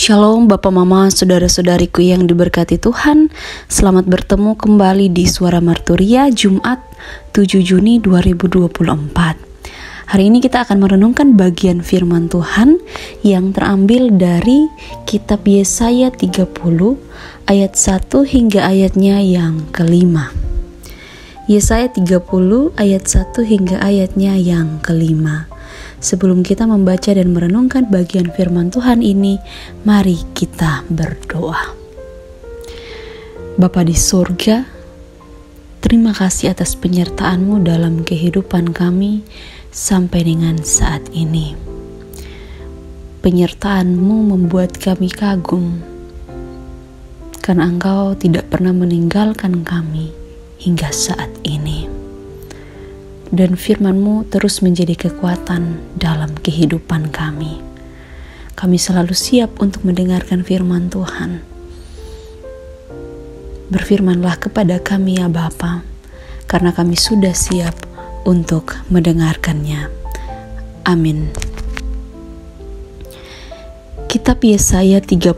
Shalom Bapak Mama, saudara-saudariku yang diberkati Tuhan. Selamat bertemu kembali di Suara Marturia Jumat 7 Juni 2024. Hari ini kita akan merenungkan bagian firman Tuhan yang terambil dari kitab Yesaya 30 ayat 1 hingga ayatnya yang kelima. Yesaya 30 ayat 1 hingga ayatnya yang kelima. Sebelum kita membaca dan merenungkan bagian firman Tuhan ini, mari kita berdoa. Bapa di surga, terima kasih atas penyertaan-Mu dalam kehidupan kami sampai dengan saat ini. Penyertaan-Mu membuat kami kagum, karena Engkau tidak pernah meninggalkan kami hingga saat ini. Dan firman-Mu terus menjadi kekuatan dalam kehidupan kami. Kami selalu siap untuk mendengarkan firman Tuhan. Berfirmanlah kepada kami ya Bapa, karena kami sudah siap untuk mendengarkannya. Amin. Kitab Yesaya 30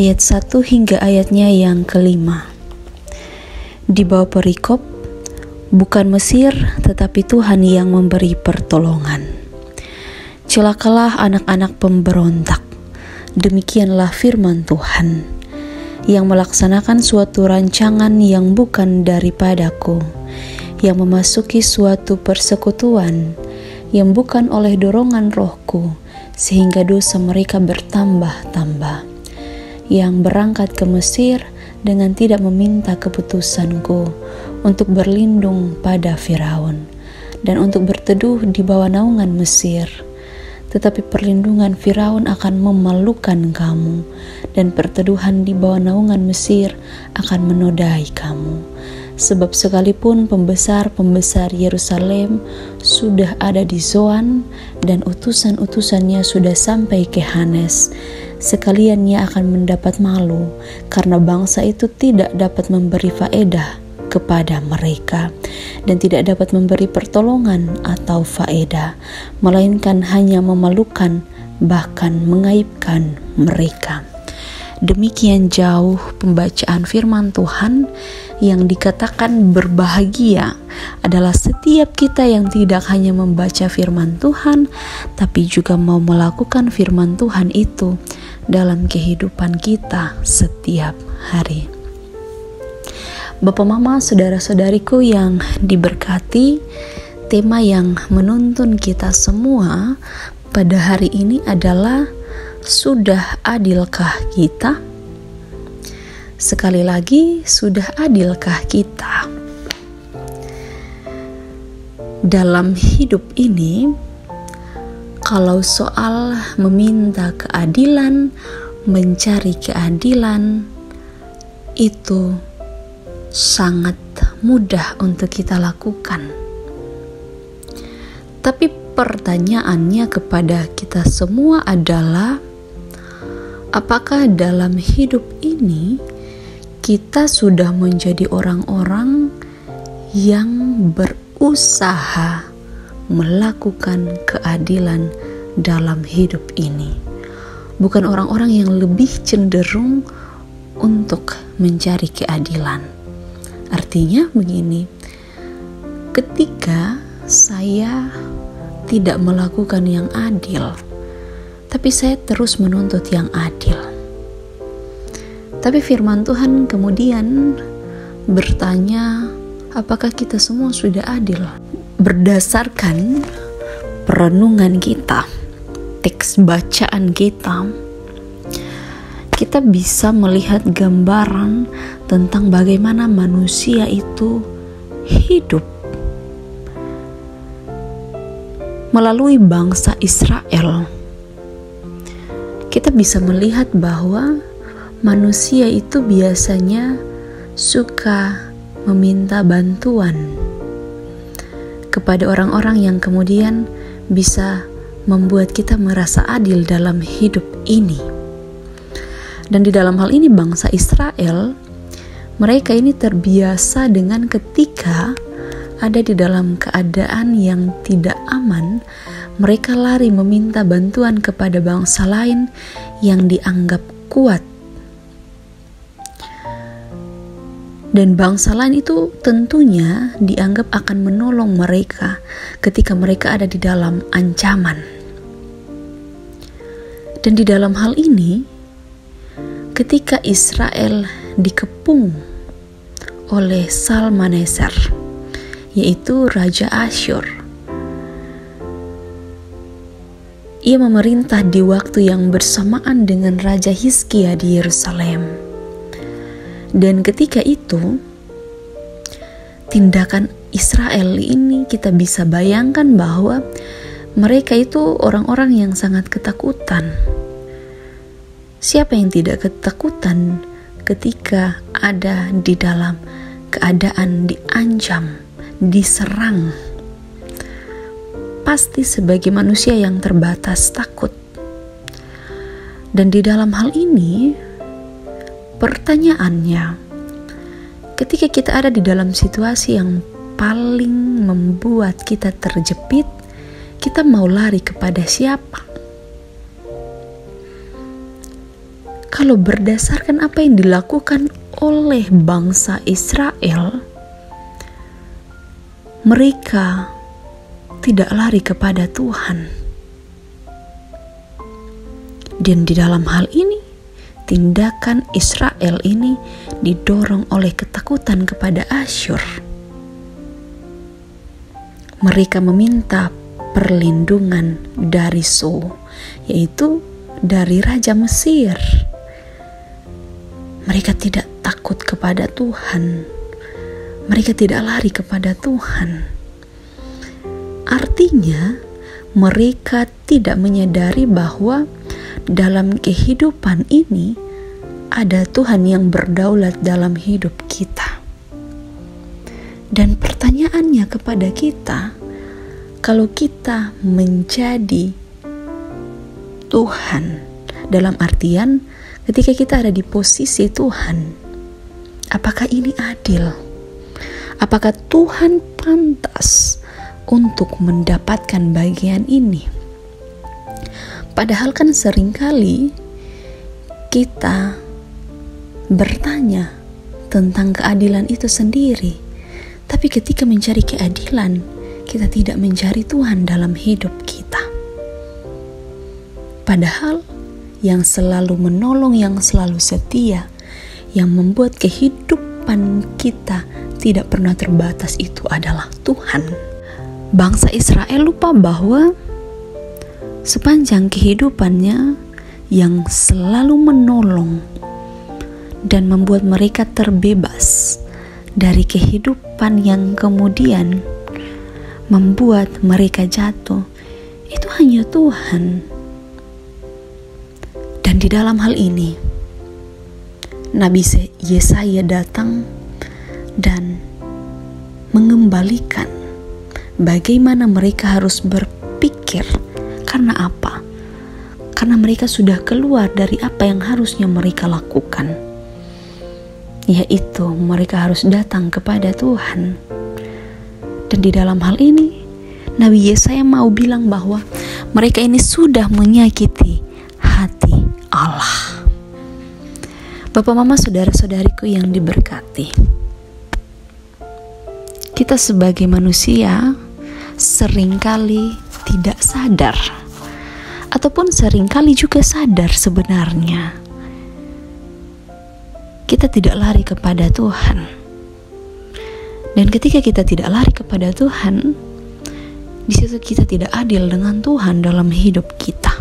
ayat 1 hingga ayatnya yang kelima. Di bawah perikop, bukan Mesir, tetapi Tuhan yang memberi pertolongan. Celakalah anak-anak pemberontak. Demikianlah firman Tuhan, yang melaksanakan suatu rancangan yang bukan daripadaku, yang memasuki suatu persekutuan yang bukan oleh dorongan rohku, sehingga dosa mereka bertambah-tambah, yang berangkat ke Mesir dengan tidak meminta keputusanku, untuk berlindung pada Firaun dan untuk berteduh di bawah naungan Mesir. Tetapi perlindungan Firaun akan memalukan kamu, dan perteduhan di bawah naungan Mesir akan menodai kamu. Sebab sekalipun pembesar-pembesar Yerusalem sudah ada di Zoan, dan utusan-utusannya sudah sampai ke Hanes, sekalian ia akan mendapat malu, karena bangsa itu tidak dapat memberi faedah kepada mereka, dan tidak dapat memberi pertolongan atau faedah, melainkan hanya memalukan, bahkan mengaibkan mereka. Demikian jauh pembacaan firman Tuhan, yang dikatakan berbahagia adalah setiap kita yang tidak hanya membaca firman Tuhan, tapi juga mau melakukan firman Tuhan itu dalam kehidupan kita setiap hari. Bapak Mama, saudara-saudariku yang diberkati, tema yang menuntun kita semua pada hari ini adalah, sudah adilkah kita? Sekali lagi, sudah adilkah kita? Dalam hidup ini, kalau soal meminta keadilan, mencari keadilan, itu sangat mudah untuk kita lakukan. Tapi pertanyaannya kepada kita semua adalah, apakah dalam hidup ini kita sudah menjadi orang-orang yang berusaha melakukan keadilan dalam hidup ini? Bukan orang-orang yang lebih cenderung untuk mencari keadilan. Artinya begini, ketika saya tidak melakukan yang adil, tapi saya terus menuntut yang adil. Tapi firman Tuhan kemudian bertanya, apakah kita semua sudah adil? Berdasarkan perenungan kita, teks bacaan kita bisa melihat gambaran tentang bagaimana manusia itu hidup. Melalui bangsa Israel, kita bisa melihat bahwa manusia itu biasanya suka meminta bantuan kepada orang-orang yang kemudian bisa membuat kita merasa adil dalam hidup ini. Dan di dalam hal ini bangsa Israel, mereka ini terbiasa dengan ketika ada di dalam keadaan yang tidak aman, mereka lari meminta bantuan kepada bangsa lain yang dianggap kuat. Dan bangsa lain itu tentunya dianggap akan menolong mereka ketika mereka ada di dalam ancaman. Dan di dalam hal ini, ketika Israel dikepung oleh Salmaneser, yaitu Raja Asyur, ia memerintah di waktu yang bersamaan dengan Raja Hizkia di Yerusalem. Dan ketika itu, tindakan Israel ini kita bisa bayangkan bahwa mereka itu orang-orang yang sangat ketakutan. Siapa yang tidak ketakutan ketika ada di dalam keadaan diancam, diserang? Pasti sebagai manusia yang terbatas takut. Dan di dalam hal ini, pertanyaannya, ketika kita ada di dalam situasi yang paling membuat kita terjepit, kita mau lari kepada siapa? Kalau berdasarkan apa yang dilakukan oleh bangsa Israel, mereka tidak lari kepada Tuhan. Dan di dalam hal ini, tindakan Israel ini didorong oleh ketakutan kepada Asyur. Mereka meminta perlindungan dari So, yaitu dari Raja Mesir. Mereka tidak takut kepada Tuhan. Mereka tidak lari kepada Tuhan. Artinya, mereka tidak menyadari bahwa dalam kehidupan ini ada Tuhan yang berdaulat dalam hidup kita. Dan pertanyaannya kepada kita, kalau kita menjadi Tuhan, dalam artian ketika kita ada di posisi Tuhan, apakah ini adil? Apakah Tuhan pantas untuk mendapatkan bagian ini? Padahal kan seringkali kita bertanya tentang keadilan itu sendiri, tapi ketika mencari keadilan, kita tidak mencari Tuhan dalam hidup kita. Padahal yang selalu menolong, yang selalu setia, yang membuat kehidupan kita tidak pernah terbatas itu adalah Tuhan. Bangsa Israel lupa bahwa sepanjang kehidupannya yang selalu menolong dan membuat mereka terbebas dari kehidupan yang kemudian membuat mereka jatuh, itu hanya Tuhan. Dan di dalam hal ini, Nabi Yesaya datang dan mengembalikan bagaimana mereka harus berpikir. Karena apa? Karena mereka sudah keluar dari apa yang harusnya mereka lakukan, yaitu mereka harus datang kepada Tuhan. Dan di dalam hal ini, Nabi Yesaya mau bilang bahwa mereka ini sudah menyakiti hati Allah. Bapak, mama, saudara-saudariku yang diberkati, kita sebagai manusia seringkali tidak sadar, ataupun seringkali juga sadar sebenarnya kita tidak lari kepada Tuhan. Dan ketika kita tidak lari kepada Tuhan, di situ kita tidak adil dengan Tuhan dalam hidup kita.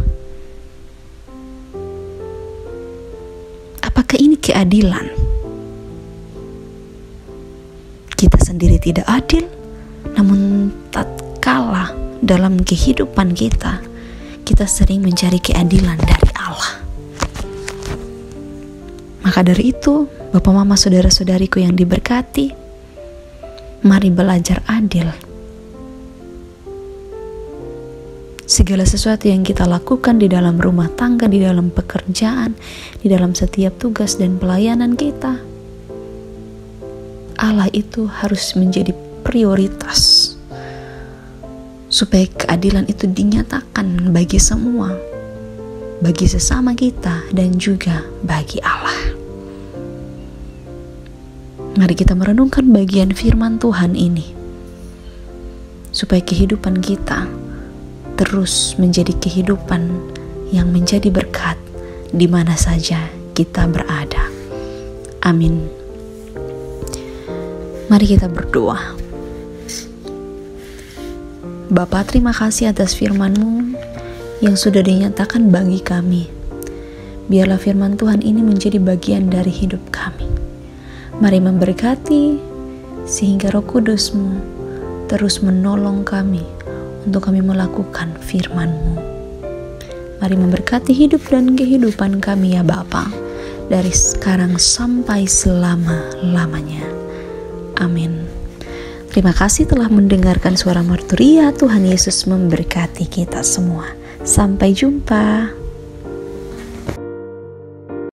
Apakah ini keadilan? Kita sendiri tidak adil, namun tatkala dalam kehidupan kita, kita sering mencari keadilan dari Allah. Maka dari itu, Bapak, Mama, saudara-saudariku yang diberkati, mari belajar adil. Segala sesuatu yang kita lakukan di dalam rumah tangga, di dalam pekerjaan, di dalam setiap tugas dan pelayanan kita, Allah itu harus menjadi prioritas. supaya keadilan itu dinyatakan bagi semua, bagi sesama kita dan juga bagi Allah. Mari kita merenungkan bagian firman Tuhan ini, supaya kehidupan kita terus menjadi kehidupan yang menjadi berkat di mana saja kita berada. Amin. Mari kita berdoa. Bapa, terima kasih atas firman-Mu yang sudah dinyatakan bagi kami. Biarlah firman Tuhan ini menjadi bagian dari hidup kami. Mari memberkati sehingga Roh Kudus-Mu terus menolong kami untuk kami melakukan firman-Mu. Mari memberkati hidup dan kehidupan kami ya Bapa, dari sekarang sampai selama-lamanya. Amin. Terima kasih telah mendengarkan suara Marturia. Tuhan Yesus memberkati kita semua. Sampai jumpa.